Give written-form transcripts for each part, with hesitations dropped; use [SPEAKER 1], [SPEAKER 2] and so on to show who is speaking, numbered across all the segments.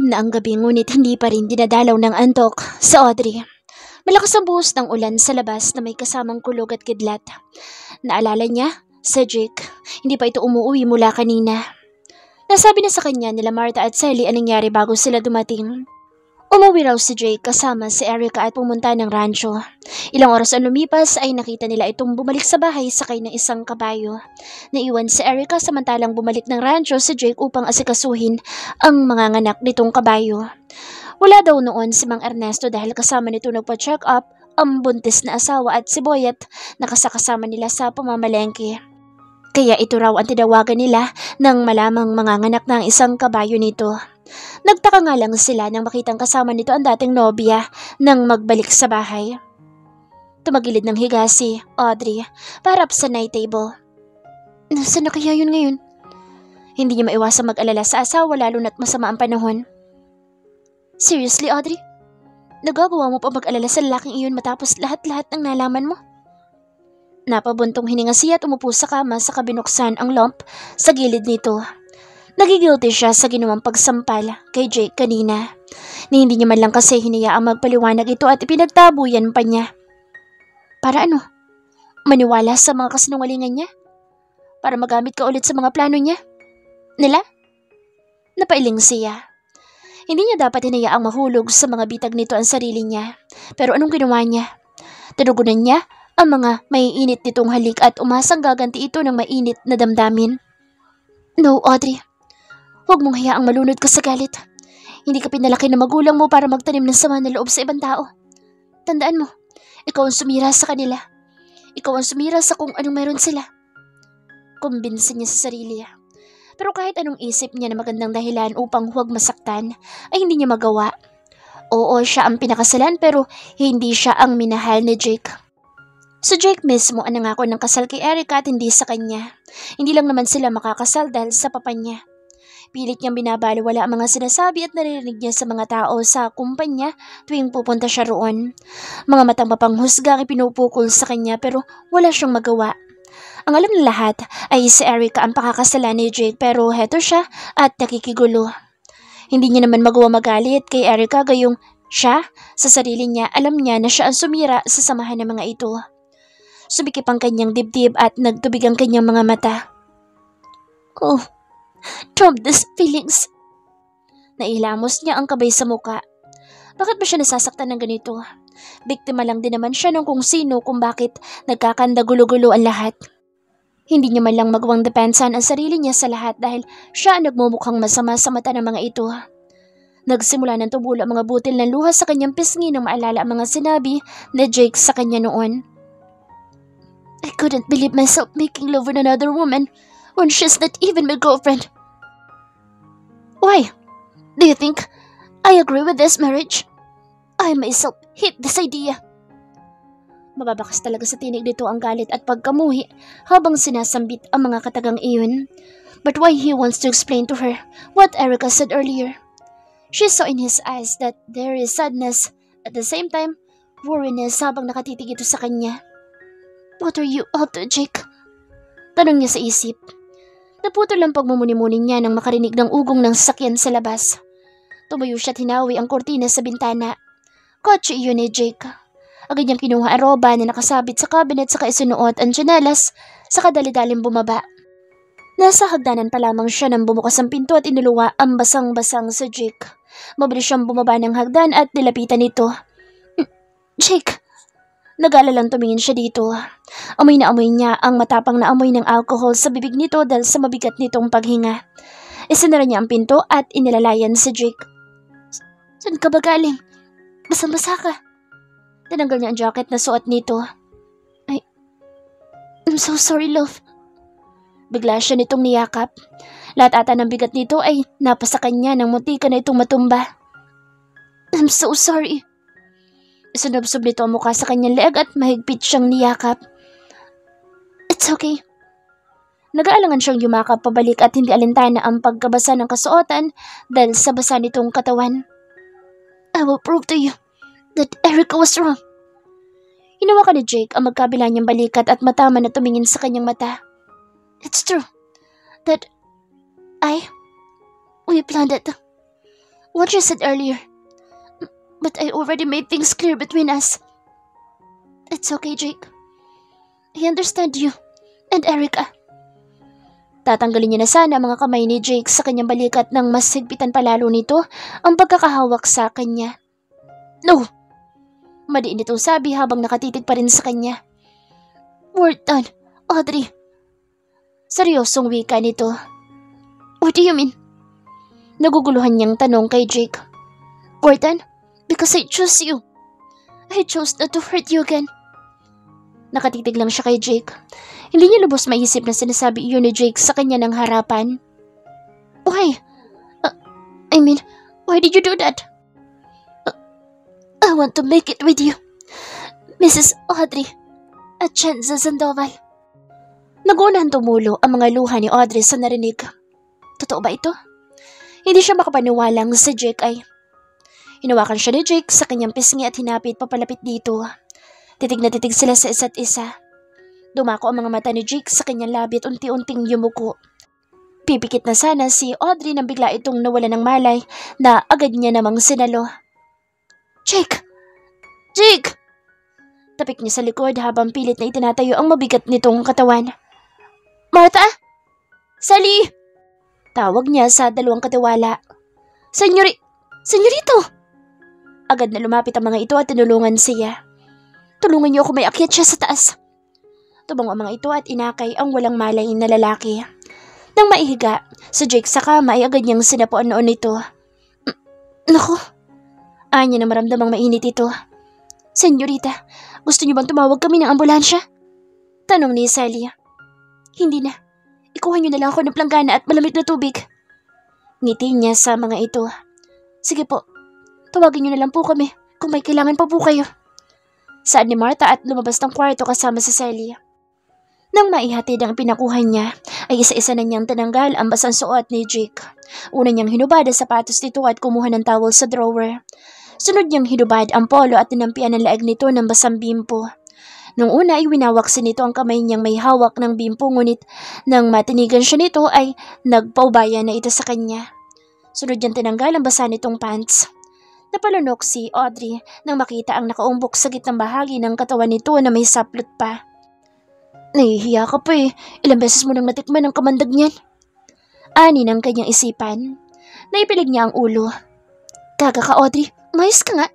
[SPEAKER 1] Madilim na ang gabi ngunit hindi pa rin dinadalaw ng antok sa Audrey. Malakas ang buhos ng ulan sa labas na may kasamang kulog at kidlat. Naalala niya, sa Jake, hindi pa ito umuwi mula kanina. Nasabi na sa kanya nila Martha at Sally anong nangyari bago sila dumating. Umuwi raw si Jake kasama si Erica at pumunta ng rancho. Ilang oras ang lumipas ay nakita nila itong bumalik sa bahay sakay ng isang kabayo. Naiwan si Erica samantalang bumalik ng rancho si Jake upang asikasuhin ang mga nganak nitong kabayo. Wala daw noon si Mang Ernesto dahil kasama nito nagpa-check up ang buntis na asawa at si Boyet na kasakasama nila sa pamamalengke. Kaya ito raw ang tinawagan nila nang malamang manganganak ng isang kabayo nito. Nagtaka nga lang sila nang makitang kasama nito ang dating nobya nang magbalik sa bahay. Tumagilid ng higa si Audrey para sa night table. Nasaan na kaya yun ngayon? Hindi niya maiwasang mag-alala sa asawa lalo na't masama ang panahon. Seriously, Audrey? Nagagawa mo pa mag-alala sa lalaking iyon matapos lahat-lahat ng nalaman mo? Napabuntong hininga siya at umupo sa kama sa kabinuksan ang lump sa gilid nito. Nagigilty siya sa ginawang pagsampal kay Jake kanina. Ni hindi niya man lang kasi hinayaang magpaliwanag ito at ipinagtabuyan pa niya. Para ano? Maniwala sa mga kasinungalingan niya? Para magamit ka ulit sa mga plano niya? Nila? Napailing siya. Hindi niya dapat hinayaang mahulog sa mga bitag nito ang sarili niya. Pero anong ginawa niya? Tinugunan niya ang mga maiinit nitong halik at umasang gaganti ito ng mainit na damdamin. No, Audrey. Huwag mong hayaang malunod ka sa galit. Hindi ka pinalaki ng magulang mo para magtanim ng sama na loob sa ibang tao. Tandaan mo, ikaw ang sumira sa kanila. Ikaw ang sumira sa kung anong meron sila. Kumbinsin niya sa sarili niya. Pero kahit anong isip niya na magandang dahilan upang huwag masaktan, ay hindi niya magawa. Oo, siya ang pinakasalan pero hindi siya ang minahal ni Jake. So Jake mismo ang nangako ng kasal kay Erica at hindi sa kanya. Hindi lang naman sila makakasal dahil sa papa niya. Pilit niyang binabaliwala ang mga sinasabi at naririnig niya sa mga tao sa kumpanya tuwing pupunta siya roon. Mga matang mapanghusga ang ipinupukol sa kanya pero wala siyang magawa. Ang alam ng lahat ay si Erica ang pakakasalan ni Jake pero heto siya at nakikigulo. Hindi niya naman magawa magalit kay Erica gayong siya sa sarili niya alam niya na siya ang sumira sa samahan ng mga ito. Sumikip ang kanyang dibdib at nagtubig ang kanyang mga mata. Oh, drop these feelings. Nailamos niya ang kabay sa muka. Bakit ba siya nasasaktan ng ganito? Biktima lang din naman siya ng kung sino kung bakit nagkakanda gulo-gulo ang lahat. Hindi niya man lang magawang depensahan ang sarili niya sa lahat dahil siya ang nagmumukhang masama sa mata ng mga ito. Nagsimula ng tumulo ang mga butil ng luha sa kanyang pisngi nang maalala ang mga sinabi ni Jake sa kanya noon. I couldn't believe myself making love with another woman when she's not even my girlfriend. Why? Do you think I agree with this marriage? I myself hate this idea. Mababakas talaga sa tinig nito ang galit at pagkamuhi habang sinasambit ang mga katagang iyon. But why he wants to explain to her what Erica said earlier. She saw in his eyes that there is sadness at the same time worriness habang nakatitig ito sa kanya. What are you up to, Jake? Tanong niya sa isip. Naputol ang pagmumuni-muni niya nang makarinig ng ugong ng sasakyan sa labas. Tumayo siya at hinawi ang kortina sa bintana. Kotse iyon ni Jake. Agad niyang kinuha ang roba na nakasabit sa cabinet saka isinuot ang tsinelas saka dali-daling bumaba. Nasa hagdanan pa lamang siya nang bumukas ang pinto at inuluwa ang basang-basang sa Jake. Mabilis siyang bumaba ng hagdan at nilapitan nito. Jake! Nag-alalang tumingin siya dito. Amoy na amoy niya ang matapang na amoy ng alcohol sa bibig nito dahil sa mabigat nitong paghinga. Isinara niya ang pinto at inilalayan si Jake. Saan ka ba galing? Basang-basa ka. Tinanggal niya ang jacket na suot nito. I'm so sorry, love. Bigla siya nitong niyakap. Lahat ata ng bigat nito ay napasa kanya ng muntika na itong matumba. I'm so sorry. Isunubsob nito ang mukha sa kanyang leeg at mahigpit siyang niyakap. It's okay. Nag-aalangan siyang yumakap pabalik at hindi alintana ang pagkabasa ng kasuotan dahil sa basa nitong katawan. I will prove to you that Erica was wrong. Hinawakan ni Jake ang magkabila niyang balikat at matama na tumingin sa kanyang mata. It's true that we planned it. what you said earlier. But I already made things clear between us. It's okay, Jake. I understand you and Erica. Tatanggalin niya na sana ang mga kamay ni Jake sa kanyang balikat nang mas higpitan palalo nito ang pagkakahawak sa kanya. No! Madiin itong sabi habang nakatitig pa rin sa kanya. We're done, Audrey. Seryosong wika nito. What do you mean? Naguguluhan niyang tanong kay Jake. We're done because I chose you. I chose not to hurt you again. Nakatitig lang siya kay Jake. Hindi niya lubos maisip na sinasabi iyon ni Jake sa kanya ng harapan. Why? Why did you do that? I want to make it with you, Mrs. Audrey Atienza Sandoval. Nagunahan tumulo ang mga luha ni Audrey sa narinig. Totoo ba ito? Hindi siya makapaniwalang si Jake ay... Hinawakan siya ni Jake sa kanyang pisngi at hinapit papalapit dito. Titig na titig sila sa isa't isa. Dumako ang mga mata ni Jake sa kanyang labi at unti-unting yumuko. Pipikit na sana si Audrey nang bigla itong nawala ng malay na agad niya namang sinalo. Jake! Jake! Tapik niya sa likod habang pilit na itinatayo ang mabigat nitong katawan. Martha? Sally! Tawag niya sa dalawang katiwala. Senyorito! Agad na lumapit ang mga ito at tinulungan siya. Tulungan niyo ako may akyat siya sa taas. Tubong ang mga ito at inakay ang walang malay na lalaki. Nang maihiga, si Jake sa kama ay agad niyang sinapuan noon nito. Naku! Anya na maramdamang mainit ito. Senyorita, gusto niyo bang tumawag kami ng ambulansya? Tanong ni Sally. Hindi na. Ikuha niyo na lang ako ng planggana at malamig na tubig. Ngiti niya sa mga ito. Sige po, tawagin niyo na lang po kami kung may kailangan pa po kayo. Saan ni Martha at lumabas ng kwarto kasama si Sally. Nang maihatid ang pinakuha niya, ay isa-isa na niyang tinanggal ang basang suot ni Jake. Una niyang hinubad ang sapatos nito at kumuha ng towel sa drawer. Sunod niyang hinubad ang polo at tinampian ang laag nito ng basang bimpo. Nung una ay winawaksin nito ang kamay niyang may hawak ng bimpo ngunit nang matinigan siya nito ay nagpaubaya na ito sa kanya. Sunod niyang tinanggal ang basa nitong pants. Napalunok si Audrey nang makita ang nakaumbok sa gitnang bahagi ng katawan nito na may saplot pa. Nahihiya ka pa eh. Ilang beses mo nang natikman ang kamandag niyan. Ani ng kanyang isipan. Naipilig niya ang ulo. Gaga ka, Audrey. Umayos ka nga.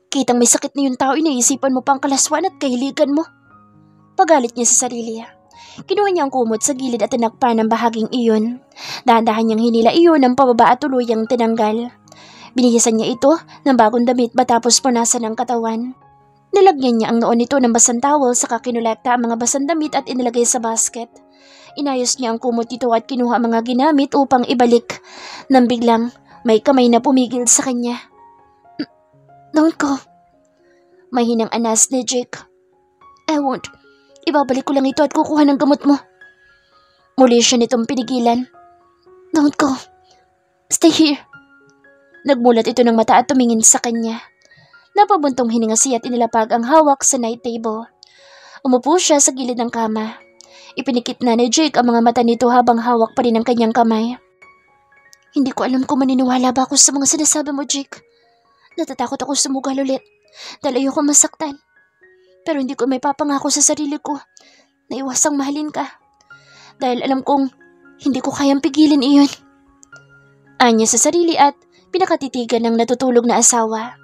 [SPEAKER 1] Kitang may sakit na yung tao, inaisipan mo pang kalaswan at kahiligan mo. Pagalit niya sa sarili. Kinuha niya ang kumot sa gilid at tinakpan ang bahaging iyon. Dahan-dahan niyang hinila iyon ng pababa at tuluyang tinanggal. Binihisan niya ito ng bagong damit matapos punasan ang katawan. Nilagyan niya ang noon nito ng basang towel saka kinulekta ang mga basang damit at inilagay sa basket. Inayos niya ang kumot nito at kinuha ang mga ginamit upang ibalik. Nang biglang may kamay na pumigil sa kanya. Don't go. May hinang anas ni Jake. I won't. Ibabalik ko lang ito at kukuha ng gamot mo. Muli siya nitong pinigilan. Don't go. Stay here. Nagmulat ito ng mata at tumingin sa kanya. Napabuntong hininga siya at inilapag ang hawak sa night table. Umupo siya sa gilid ng kama. Ipinikit na ni Jake ang mga mata nito habang hawak pa rin ang kanyang kamay. Hindi ko alam kung maniniwala ba ako sa mga sinasabi mo, Jake. Natatakot ako sumugal ulit dahil ayoko masaktan. Pero hindi ko may papangako sa sarili ko na iwasang mahalin ka. Dahil alam kong hindi ko kayang pigilin iyon. Anya sa sarili at pinakatitigan ng natutulog na asawa.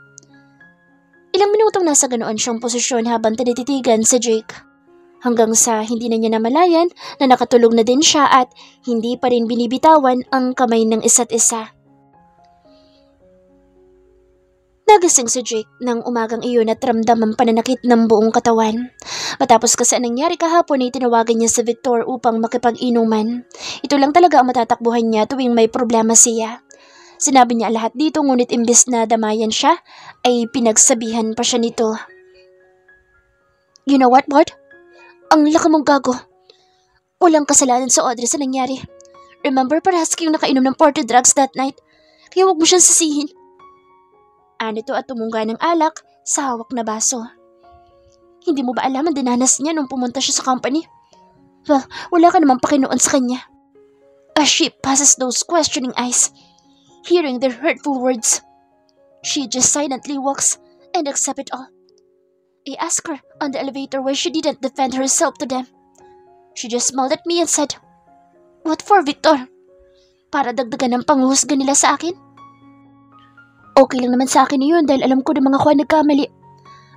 [SPEAKER 1] Ilang minutong nasa ganoon siyang posisyon habang tinititigan si Jake. Hanggang sa hindi na niya namalayan na nakatulog na din siya at hindi pa rin binibitawan ang kamay ng isa't isa. Nagising si Jake ng umagang iyon at ramdam ang pananakit ng buong katawan. Matapos kasi ang nangyari kahapon ay tinawagan niya si Victor upang makipag-inuman. Ito lang talaga ang matatakbuhan niya tuwing may problema siya. Sinabi niya lahat dito ngunit imbes na damayan siya, ay pinagsabihan pa siya nito. You know what, Bart? Ang laki mong gago. Walang kasalanan sa Audrey sa nangyari. Remember, parehas kayong nakainom ng party drugs that night. Kaya huwag mo siyang sisihin. Anito at tumungga ng alak sa hawak na baso. Hindi mo ba alam ang dinanas niya nung pumunta siya sa company? Well, wala ka namang pakinuon sa kanya. As she passes those questioning eyes, hearing their hurtful words. She just silently walks and accepts it all. I asked her on the elevator why she didn't defend herself to them. She just smiled at me and said, "What for, Victor? Para dagdagan ng panghuhusga nila sa akin?" Okay lang naman sa akin yun dahil alam ko na mga kuha nagkamali.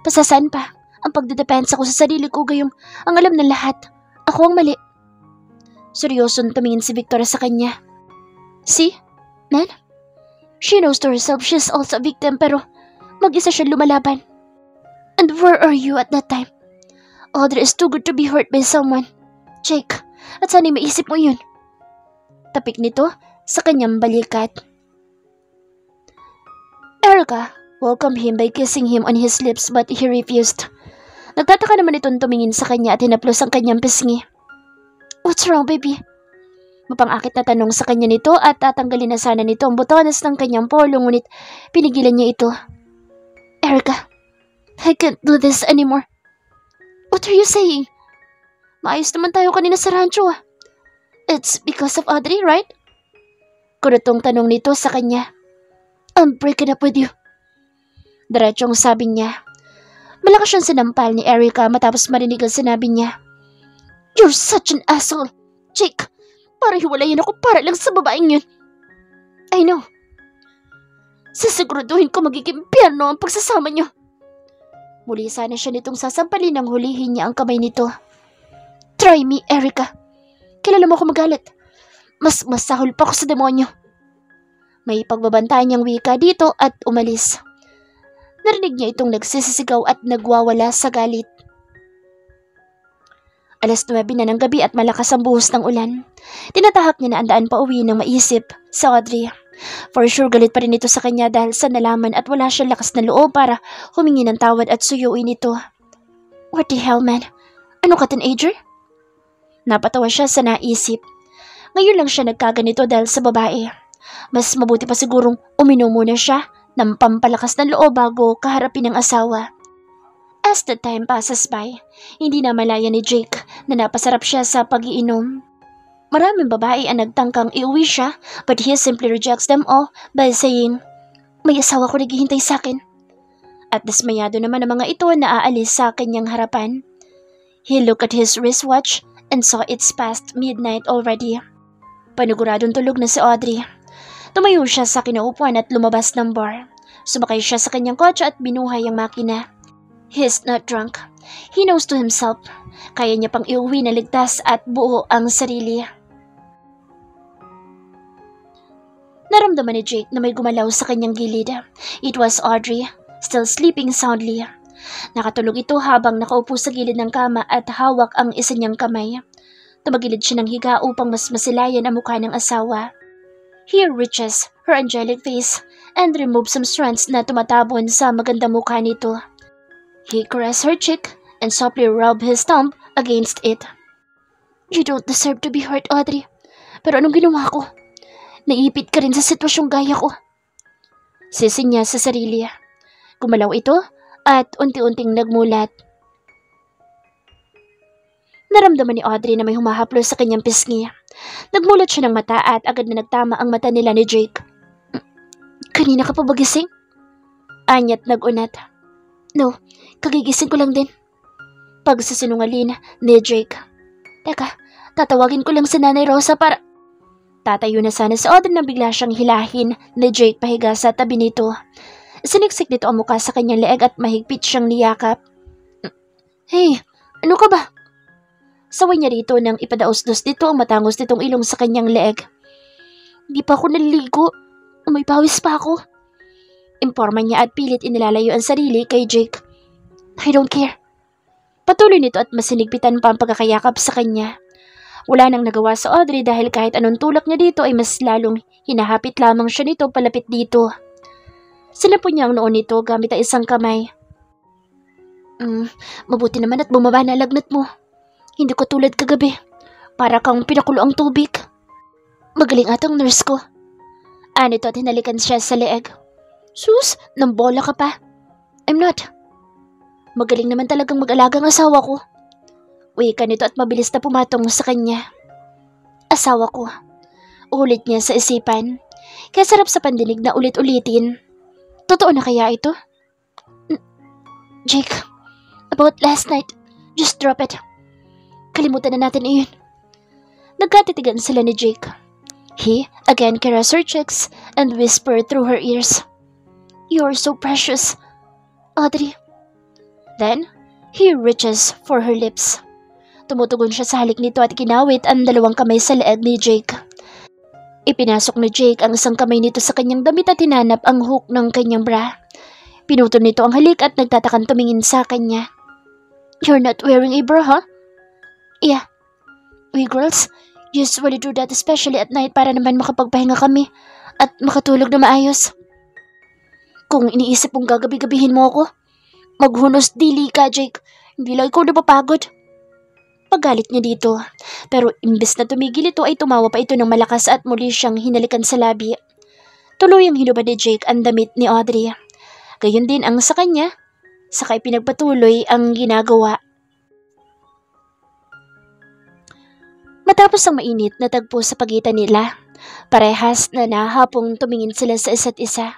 [SPEAKER 1] Pasasaan pa, ang pagdedepensa ko sa sarili ko gayong ang alam ng lahat. Ako ang mali. Seryosong tumingin si Victor sa kanya. See, man? She knows to herself she's also a victim pero mag-isa siya lumalaban. And where are you at that time? Audrey is too good to be hurt by someone. Jake, at sana'y maisip mo yun. Tapik nito sa kanyang balikat. Erica welcomed him by kissing him on his lips but he refused. Nagtataka naman itong tumingin sa kanya at hinaplos ang kanyang pisngi. What's wrong, baby? Mapang-akit na tanong sa kanya nito at tatanggalin na sana nito ang botones ng kanyang polo ngunit pinigilan niya ito. Erica, I can't do this anymore. What are you saying? Maayos naman tayo kanina sa rancho ah. It's because of Audrey, right? Kurutong tanong nito sa kanya. I'm breaking up with you. Diretsong sabi niya. Malakas siyang sinampal ni Erica matapos marinig ang sinabi niya. You're such an asshole, Jake. Para hiwalayin ako para lang sa babaeng yun. I know. Sisiguraduhin ko magiging piano ang pagsasama niyo. Muli sana siya nitong sasampalin nang hulihin niya ang kamay nito. Try me, Erica. Kilala mo ako magalit. Mas masahol pa ako sa demonyo. May pagbabantaan niyang wika dito at umalis. Narinig niya itong nagsisisigaw at nagwawala sa galit. 9:00 na ng gabi at malakas ang buhos ng ulan. Tinatahak niya na andaan pa uwi nang maisip sa Audrey. For sure galit pa rin ito sa kanya dahil sa nalaman at wala siyang lakas na loob para humingi ng tawad at suyuin ito. What the hell, man? Ano ka, teenager? Napatawa siya sa naisip. Ngayon lang siya nagkaganito dahil sa babae. Mas mabuti pa sigurong uminom muna siya ng pampalakas ng loob bago kaharapin ng asawa. As the time passes by, hindi na malaya ni Jake na napasarap siya sa pag-iinom. Maraming babae ang nagtangkang iuwi siya but he simply rejects them all by saying, "May asawa ko naghihintay sa akin." At dismayado naman ang mga ito na aalis sa kanyang harapan. He looked at his wristwatch and saw it's past midnight already. Paniguradong tulog na si Audrey. Tumayo siya sa kinaupuan at lumabas ng bar. Sumakay siya sa kanyang kotse at binuhay ang makina. He's not drunk. He knows to himself. Kaya niya pang iuwi na ligtas at buo ang sarili. Naramdaman ni Jake na may gumalaw sa kanyang gilid. It was Audrey, still sleeping soundly. Nakatulog ito habang nakaupo sa gilid ng kama at hawak ang isa niyang kamay. Tumagilid siya ng higa upang mas masilayan ang mukha ng asawa. He reaches her angelic face and removes some strands na tumatabon sa magandang mukha nito. He caressed her cheek and softly rubbed his thumb against it. You don't deserve to be hurt, Audrey. Pero anong ginawa ko? Naipit ka rin sa sitwasyong gaya ko. Sisi niya sa sarili. Gumalaw ito at unti-unting nagmulat. Naramdaman ni Audrey na may humahaplos sa kanyang pisngi. Nagmulat siya ng mata at agad na nagtama ang mata nila ni Jake. Kanina ka pa ba gising? Anyat nagunat. No, kagigising ko lang din. Pagsasinungalin ni Jake. Teka, tatawagin ko lang si Nanay Rosa para... Tatayo na sana si Audrey nang bigla siyang hilahin ni Jake pahiga sa tabi nito. Siniksik nito ang mukha sa kanyang leeg at mahigpit siyang niyakap. Hey, ano ka ba? Saway niya rito nang ipadaos-dos dito ang matangos nitong ilong sa kanyang leeg. Di pa ako naliligo. May pawis pa ako. Imporma niya at pilit inilalayo ang sarili kay Jake. I don't care. Patuloy nito at masinigpitan pa ang pagkakayakap sa kanya. Wala nang nagawa sa Audrey dahil kahit anong tulak niya dito ay mas lalong hinahapit lamang siya nito palapit dito. Sinapon niya ang noon nito gamit ang isang kamay. Mabuti naman at bumaba na lagnat mo. Hindi ko tulad kagabi. Para kang pinakulo ang tubig. Magaling atang nurse ko. Anito at hinalikan siya sa leeg. Sus, nambola ka pa. I'm not. Magaling naman talagang mag-alagang asawa ko. Wika nito at mabilis na pumatong sa kanya. Asawa ko. Ulit niya sa isipan. Kaya sarap sa pandinig na ulit-ulitin. Totoo na kaya ito? Jake, about last night, just drop it. Kalimutan na natin iyon. Nagkatitigan sila ni Jake. He again caressed her cheeks and whispered through her ears, "You are so precious, Audrey." Then, he reaches for her lips. Tumutugon siya sa halik nito at kinawit ang dalawang kamay sa leeg ni Jake. Ipinasok ni Jake ang isang kamay nito sa kanyang damit at hinanap ang hook ng kanyang bra. Pinutol nito ang halik at nagtatakan tumingin sa kanya. "You're not wearing a bra, huh?" "Yeah. We girls usually do that, especially at night, para naman makapagpahinga kami at makatulog na maayos. Kung iniisip mong gagabi-gabihin mo ako, maghunos dili ka, Jake. Hindi lang ikaw napapagod." Paggalit niya dito, pero imbes na tumigil ito ay tumawa pa ito ng malakas at muli siyang hinalikan sa labi. Tuluyang hinubad ni Jake ang damit ni Audrey. Gayon din ang sa kanya, saka ipinagpatuloy ang ginagawa. Matapos ang mainit na tagpo sa pagitan nila, parehas na nahapong tumingin sila sa isa't isa.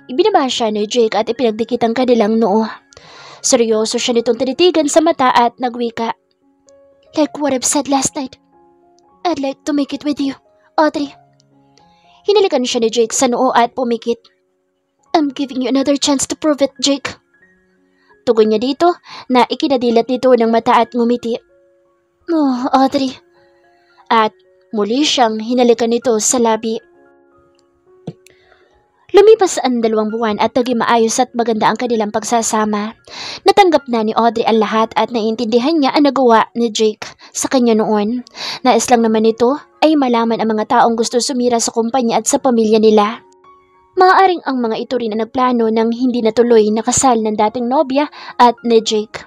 [SPEAKER 1] Ibinaba siya ni Jake at ipinagdikit ang kanilang noo. Seryoso siya nitong tinitigan sa mata at nagwika, "Like what I've said last night, I'd like to make it with you, Audrey." Hinalikan siya ni Jake sa noo at pumikit. "I'm giving you another chance to prove it, Jake." Tugon niya dito na ikinadilat nito ng mata at ngumiti. "Oh, Audrey." At muli siyang hinalikan nito sa labi. Lumipas ang 2 buwan at naging maayos at maganda ang kanilang pagsasama. Natanggap na ni Audrey ang lahat at naiintindihan niya ang nagawa ni Jake sa kanya noon. Nais lang naman nito ay malaman ang mga taong gusto sumira sa kumpanya at sa pamilya nila. Maaaring ang mga ito rin ang nagplano ng hindi natuloy na kasal ng dating nobya at ni Jake.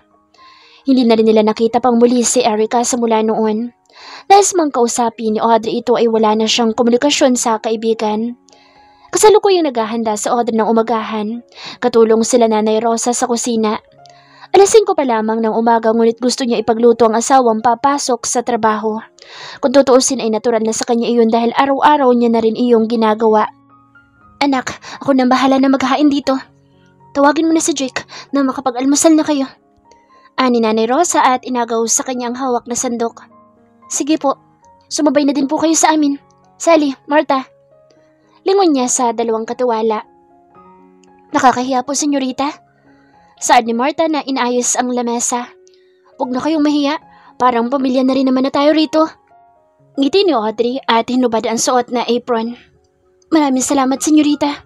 [SPEAKER 1] Hindi na rin nila nakita pang muli si Erica sa mula noon. Nais mang kausapin ni Audrey ito ay wala na siyang komunikasyon sa kaibigan. Kasalukuyang naghahanda sa Audrey ng umagahan. Katulong sila Nanay Rosa sa kusina. 5:00 pa lamang ng umaga ngunit gusto niya ipagluto ang asawang papasok sa trabaho. Kung tutuusin ay natural na sa kanya iyon dahil araw-araw niya na rin iyong ginagawa. "Anak, ako nang bahala na maghain dito. Tawagin mo na si Jake na makapag-almusal na kayo." Ani Nanay Rosa at inagaw sa kanyang hawak na sandok. "Sige po, sumabay na din po kayo sa amin. Sally, Martha." Lingon niya sa 2 katiwala. "Nakakahiya po, senyorita." Saad ni Martha na inayos ang lamesa. "Huwag na kayong mahiya, parang pamilya na rin naman na tayo rito." Ngiti ni Audrey at hinubad ang suot na apron. "Maraming salamat, senyorita.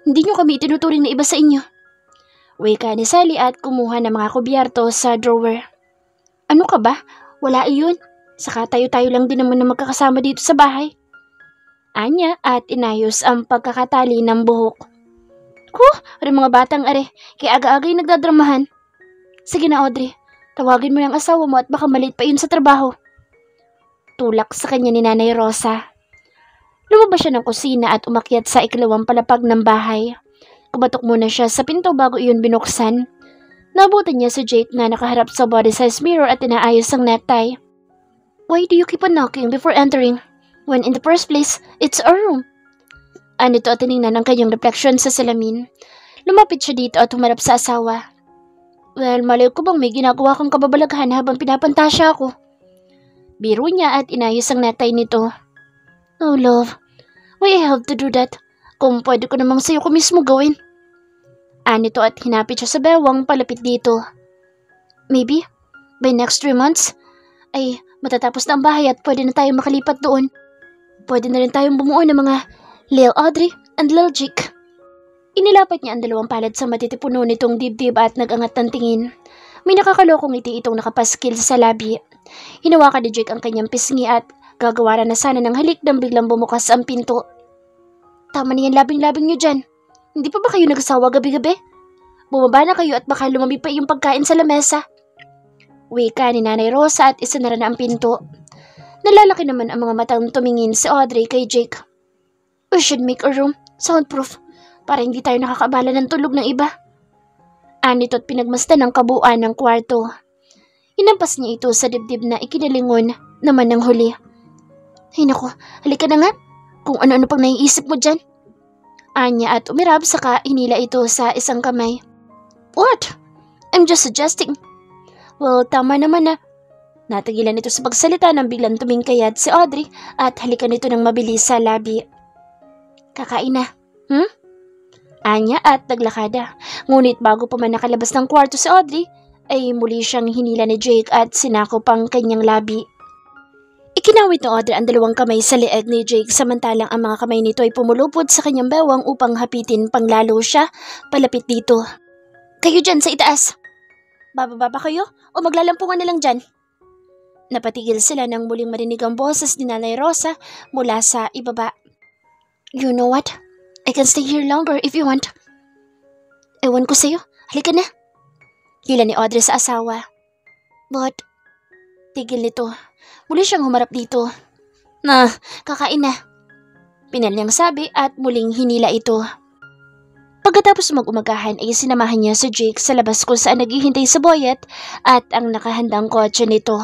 [SPEAKER 1] Hindi niyo kami itinuturing na iba sa inyo." Wika ni Sally at kumuha ng mga kubyerto sa drawer. "Ano ka ba? Wala iyon. Saka tayo-tayo lang din naman na magkakasama dito sa bahay." Anya at inayos ang pagkakatali ng buhok. Are mga batang are, kaya aga-agay nagdadramahan." "Sige na, Audrey. Tawagin mo yung asawa mo at baka maliit pa yun sa trabaho." Tulak sa kanya ni Nanay Rosa. Lumabas siya ng kusina at umakyat sa 2 palapag ng bahay. Kumatok muna siya sa pinto bago iyon binuksan. Nabutan niya si Jake na nakaharap sa body-size mirror at inaayos ang necktie. "Why do you keep on knocking before entering? When in the first place, it's our room." Anito at tinignan ang kanyang refleksyon sa salamin. Lumapit siya dito at humarap sa asawa. "Well, malay ko bang may ginagawa kang kababalaghan habang pinapantasya ako?" Biro niya at inayos ang necktie nito. "Oh love, why I have to do that? Kung pwede ko namang sa'yo ko mismo gawin." Anito at hinapit siya sa bewang palapit dito. "Maybe, by next 3 months, ay matatapos na ang bahay at pwede na tayong makalipat doon. Pwede na rin tayong bumuo ng mga Lil Audrey and Lil Jake." Inilapat niya ang 2 palad sa matitipuno nitong dibdib at nagangat ng tingin. May nakakalokong ngiti itong nakapaskil sa labi. Hinawakan ni Jake ang kanyang pisngi at gagawaran na sana ng halik nang biglang bumukas ang pinto. "Tama na yan labing-labing niyo dyan. Hindi pa ba kayo nagsawa gabi-gabi? Bumaba na kayo at baka lumamig pa yung pagkain sa lamesa." Wika ni Nanay Rosa at isinara na ang pinto. Nalalaki naman ang mga matang tumingin si Audrey kay Jake. "We should make a room soundproof para hindi tayo nakakabala ng tulog ng iba." Anito at pinagmasdan ang kabuuan ng kwarto. Hinampas niya ito sa dibdib na ikinalingon naman ng huli. "Ay naku, halika na nga. kung ano-ano pang naiisip mo dyan. Anya at umirab saka hinila ito sa isang kamay. What? I'm just suggesting. Well, tama naman na. Natigilan ito sa pagsalita nang biglang tumingkayad si Audrey at halikan ito ng mabilis sa labi. Kakain na. Anya at naglakada. Ngunit bago pa man nakalabas ng kwarto si Audrey, ay muli siyang hinila ni Jake at sinakop ang kanyang labi. Ikinawit ni Audrey ang dalawang kamay sa leeg ni Jake samantalang ang mga kamay nito ay pumulupod sa kanyang bewang upang hapitin panglalo siya palapit dito. Kayo dyan sa itaas. Bababa ba kayo o maglalampungan na lang dyan? Napatigil sila nang muling marinig ang boses ni Nanay Rosa mula sa ibaba. You know what? I can stay here longer if you want. Ewan ko sa'yo. Halika na. Hila ni Audrey sa asawa. But, tigil nito. Muli siyang humarap dito. Kakain na. Pinal niyang sabi at muling hinila ito. Pagkatapos mag-umagahan ay sinamahan niya si Jake sa labas kung saan naghihintay sa boyet at ang nakahandang kotse nito.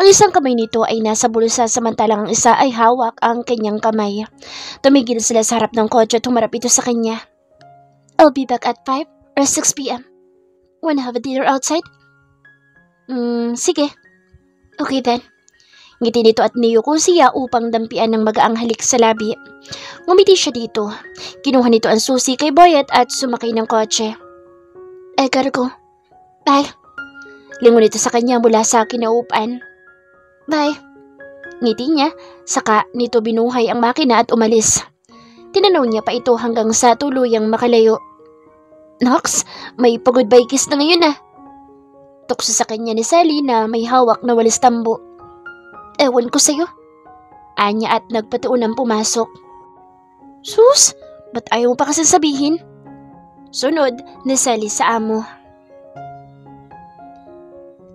[SPEAKER 1] Ang isang kamay nito ay nasa bulsa samantalang ang isa ay hawak ang kanyang kamay. Tumigil sila sa harap ng kotse at humarap ito sa kanya. I'll be back at 5 or 6 p.m. Wanna have a dinner outside? Sige. Okay then. Ngiti nito at niyuko siya upang dampian ng magaang halik sa labi. Ngumiti siya dito. Kinuha nito ang susi kay Boyet at sumakay ng kotse. I gotta go. Bye. Lingon nito sa kanya mula sa kinaupan. Bye. Ngiti niya, saka nito binuhay ang makina at umalis. Tinanaw niya pa ito hanggang sa tuluyang makalayo. Nox, may pa-goodbye kiss na ngayon ah. Tukso sa kanya ni Sally na may hawak na walis tambo. Ewan ko sa'yo. Anya at nagpatuunang pumasok. Sus, ba't ayaw mo pa kasi sabihin? Sunod ni Sally sa amo.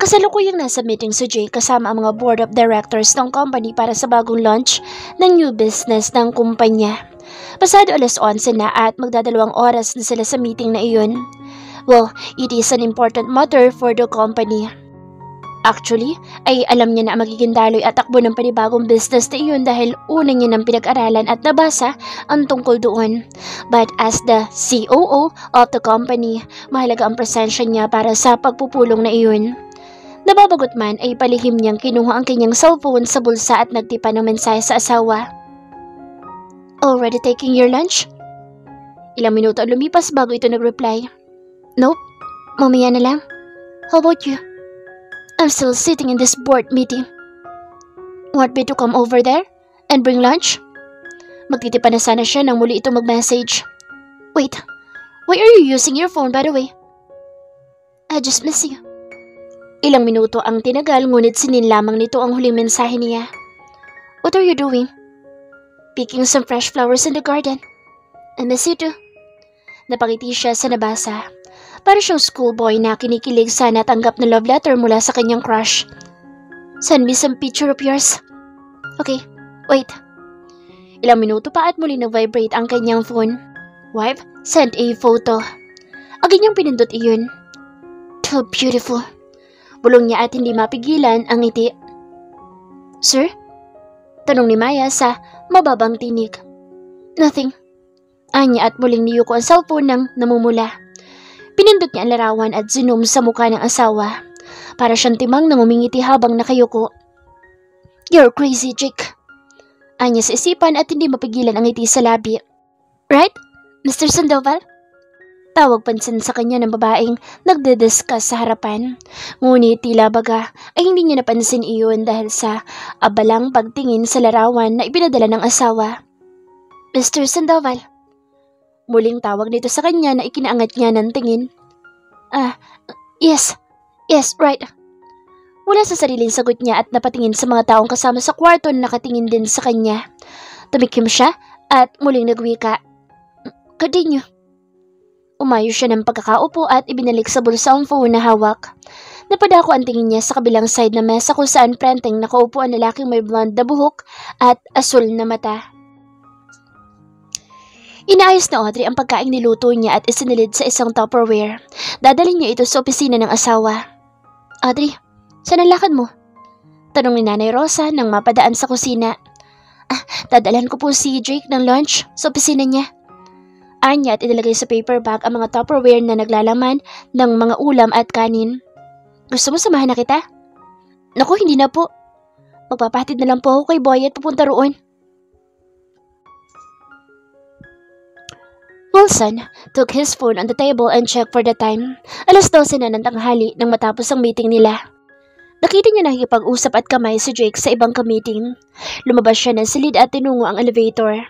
[SPEAKER 1] Kasalukuyang nasa meeting si Jay kasama ang mga board of directors ng company para sa bagong launch ng new business ng kumpanya. Pasado 11:00 na at magdadalawang oras na sila sa meeting na iyon. Well, it is an important matter for the company. Actually, ay alam niya na ang magiging daloy at takbo ng panibagong business na iyon dahil una niya nang pinag-aralan at nabasa ang tungkol doon. But as the COO of the company, mahalaga ang presensya niya para sa pagpupulong na iyon. Nababagot man ay palihim niyang kinuha ang kanyang cellphone sa bulsa at nagtipa ng mensahe sa asawa. Already taking your lunch? Ilang minuto ang lumipas bago ito nag-reply. Nope, mamaya na lang. How about you? I'm still sitting in this board meeting. Want me to come over there and bring lunch? Magtitipa na sana siya nang muli ito mag-message. Wait, why are you using your phone by the way? I just miss you. Ilang minuto ang tinagal ngunit sinin lamang nito ang huling mensahe niya. What are you doing? Picking some fresh flowers in the garden. I miss you too. Napangiti siya sa nabasa. Para siyang schoolboy na kinikilig sa natanggap na love letter mula sa kanyang crush. Send me some picture of yours. Okay, wait. Ilang minuto pa at muli nag-vibrate ang kanyang phone. Wife, send a photo. Agad niyang pinindot iyon. Too beautiful. Bulong niya at hindi mapigilan ang ngiti. Sir? Tanong ni Maya sa mababang tinig. Nothing. Anya at muling niyuko ang cellphone nang namumula. Pinindot niya ang larawan at zoom sa mukha ng asawa. Para siyang timang nang umingiti habang nakayuko. You're crazy, Jake. Anya sa isipan at hindi mapigilan ang ngiti sa labi. Right, Mr. Sandoval? Tawag pansin sa kanya ng babaeng nagdidiscuss sa harapan. Ngunit tila baga ay hindi niya napansin iyon dahil sa abalang pagtingin sa larawan na ipinadala ng asawa. Mr. Sandoval. Muling tawag nito sa kanya na ikinaangat niya ng tingin. Yes, right. Mula sa sariling sagot niya at napatingin sa mga taong kasama sa kwarto na nakatingin din sa kanya. Tumikim siya at muling nagwika. Continue. Umayo siya ng pagkakaupo at ibinalik sa bulsa ang phone na hawak. Napadako ang tingin niya sa kabilang side na mesa kung saan prenteng nakaupo ang lalaking may blonde na buhok at asul na mata. Inaayos na Audrey ang pagkaing niluto niya at isinilid sa isang Tupperware. Dadalhin niya ito sa opisina ng asawa. Audrey, saan ang lakad mo? Tanong ni Nanay Rosa nang mapadaan sa kusina. Dadalhan ko po si Jake ng lunch sa opisina niya. Anya at inilagay sa paper bag ang mga Tupperware na naglalaman ng mga ulam at kanin. Gusto mo samahan na kita? Naku, hindi na po. Magpapahatid na lang po ako kay Boy at pupunta roon. Wilson took his phone on the table and checked for the time. 12:00 na ng tanghali nang matapos ang meeting nila. Nakita niya nakikipag-usap at kamay si Jake sa ibang ka-meeting. Lumabas siya ng silid at tinungo ang elevator.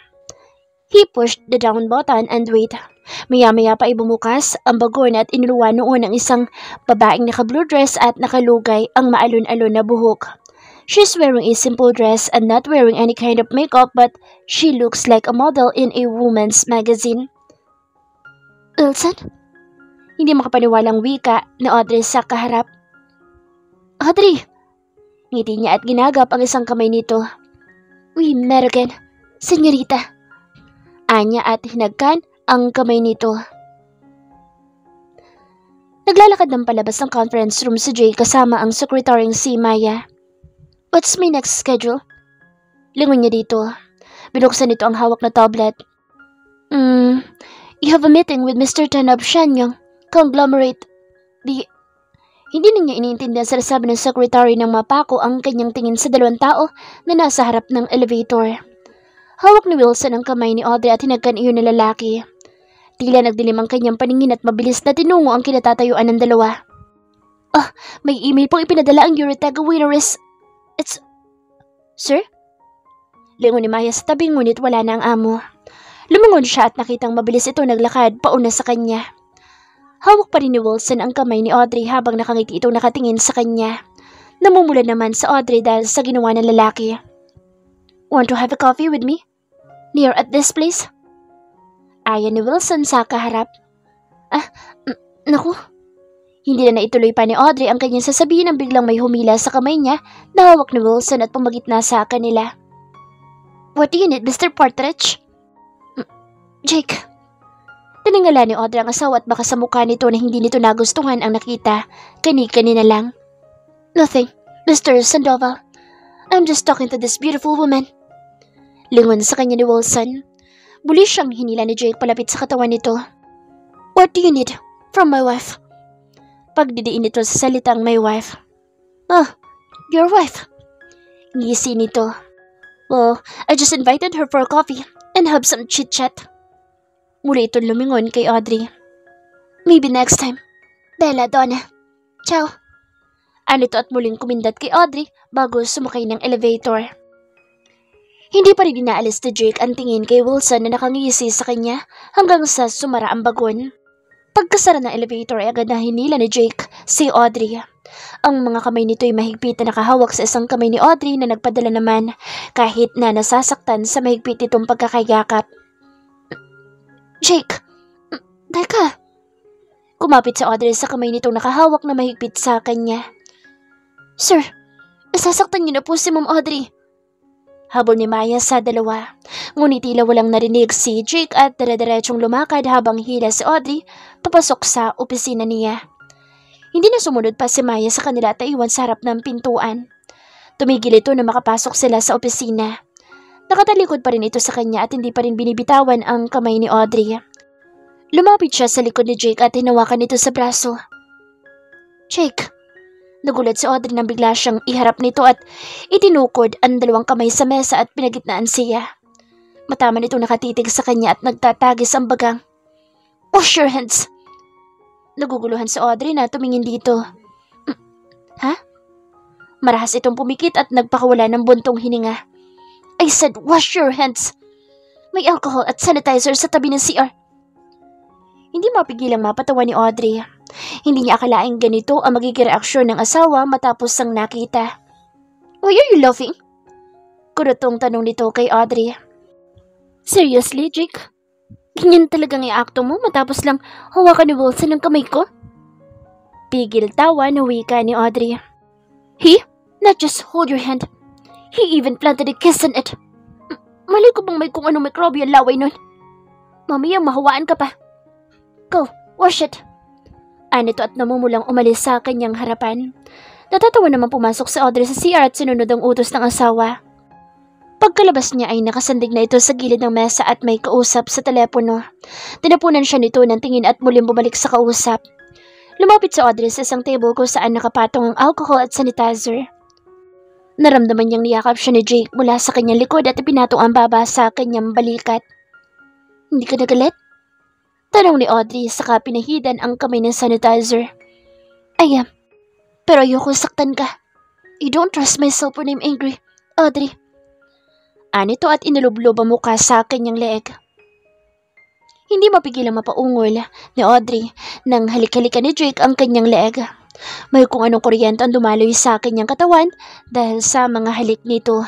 [SPEAKER 1] He pushed the down button and wait. Maya-maya pa ay bumukas ang bagon at inuluwa noon ang isang babaeng naka-blue dress at nakalugay ang maalon-alon na buhok. She's wearing a simple dress and not wearing any kind of makeup, but she looks like a model in a woman's magazine. Wilson? Hindi makapaniwalang wika ni Audrey sa kaharap. Audrey! Ngiti niya at ginagap ang isang kamay nito. We met again, senyorita. Anya at hinagkan ang kamay nito. Naglalakad ng palabas ng conference room si Jay kasama ang secretaryong si Maya. What's my next schedule? Lingon niya dito. Binuksan nito ang hawak na tablet. You have a meeting with Mr. Tanab Shanyang, conglomerate. Hindi na niya iniintindihan sa sabi ng secretary ng mapako ang kanyang tingin sa dalawang tao na nasa harap ng elevator. Hawak ni Wilson ang kamay ni Audrey at hinagkan iyon na lalaki. Tila nagdilim ang kanyang paningin at mabilis na tinungo ang kinatatayuan ng dalawa. May email pong ipinadala ang Eurotega Wineries. Sir? Lingon ni Maya sa tabi ngunit wala na ang amo. Lumangon siya at nakitang mabilis ito naglakad pauna sa kanya. Hawak pa rin ni Wilson ang kamay ni Audrey habang nakangiti itong nakatingin sa kanya. Namumula naman sa Audrey dahil sa ginawa ng lalaki. Want to have a coffee with me? Near at this place? Ayan ni Wilson sa kaharap. Naku. Hindi na naituloy pa ni Audrey ang kanyang sasabihin nang biglang may humila sa kamay niya na hawak ni Wilson at pumagitna sa kanila. What do you need, Mr. Partridge? Jake. Tiningala ni Audrey ang asawa at baka sa mukha nito na hindi nito nagustuhan ang nakita. Kani-kanina lang. Nothing, Mr. Sandoval. I'm just talking to this beautiful woman. Lingon sa kanya ni Wilson. Muli siyang hinila ni Jake palapit sa katawan nito. What do you need from my wife? Pagdidiin nito sa salitang my wife. Your wife. Ngisi nito. Well, I just invited her for a coffee and have some chit-chat. Muli itong lumingon kay Audrey. Maybe next time. Bella Donna. Ciao. Anito at muling kumindat kay Audrey bago sumakay ng elevator. Hindi pa rin inaalis ni Jake ang tingin kay Wilson na nakangisi sa kanya hanggang sa sumara ang bagon. Pagkasara ng elevator ay agad na hinila ni Jake si Audrey. Ang mga kamay nito ay mahigpit na nakahawak sa isang kamay ni Audrey na nagpadala naman kahit na nasasaktan sa mahigpit itong pagkakayakap. Jake! Teka! Kumapit sa Audrey sa kamay nitong nakahawak na mahigpit sa kanya. Sir, nasasaktan niyo na po si Ma'am Audrey. Habol ni Maya sa dalawa. Ngunit tila walang narinig si Jake at dire-diretsong lumakad habang hila si Audrey papasok sa opisina niya. Hindi na sumunod pa si Maya sa kanila at iwan sa harap ng pintuan. Tumigil ito na makapasok sila sa opisina. Nakatalikod pa rin ito sa kanya at hindi pa rin binibitawan ang kamay ni Audrey. Lumapit siya sa likod ni Jake at hinawakan nito sa braso. Jake! Nagulat si Audrey nang bigla siyang iharap nito at itinukod ang dalawang kamay sa mesa at pinagitnaan siya. Matama nito nakatitig sa kanya at nagtatagis ang bagang. Wash your hands! Naguguluhan si Audrey na tumingin dito. Ha? Marahas itong pumikit at nagpakawala ng buntong hininga. I said, wash your hands. May alcohol at sanitizer sa tabi ng CR. Hindi mapigilang mapatawa ni Audrey. Hindi niya akalaing ganito ang magiging reaksyon ng asawa matapos ang nakita. Why are you laughing? Kurutong tanong nito kay Audrey. Seriously, Jake? Ganyan talagang iakto mo matapos lang hawakan ni Wilson ng kamay ko? Pigil tawa na wika ni Audrey. He? Not just hold your hand. He even planted a kiss in it. Mali ko bang may kung anong microbial laway nun? Mamaya mahawaan ka pa. Go, wash it. Anito at namumulang umalis sa kanyang harapan. Natatawa naman pumasok si Audrey sa CR at sinunod ang utos ng asawa. Pagkalabas niya ay nakasandig na ito sa gilid ng mesa at may kausap sa telepono. Tinapunan siya nito ng tingin at muling bumalik sa kausap. Lumapit si Audrey sa isang table kung saan nakapatong ang alcohol at sanitizer. Naramdaman niyang niyakap siya ni Jake mula sa kanyang likod at ipinatong ang baba sa kanyang balikat. Hindi ka nagalit? Tanong ni Audrey saka pinahidan ang kamay ng sanitizer. Ay, pero ayoko saktan ka. I don't trust myself when I'm angry, Audrey. Anito at inilublob ang mukha sa kanyang leeg. Hindi mapigilang mapaungol ni Audrey nang halik-halikan ni Jake ang kanyang leeg. May kung anong kuryente ang dumaloy sa kanyang katawan dahil sa mga halik nito.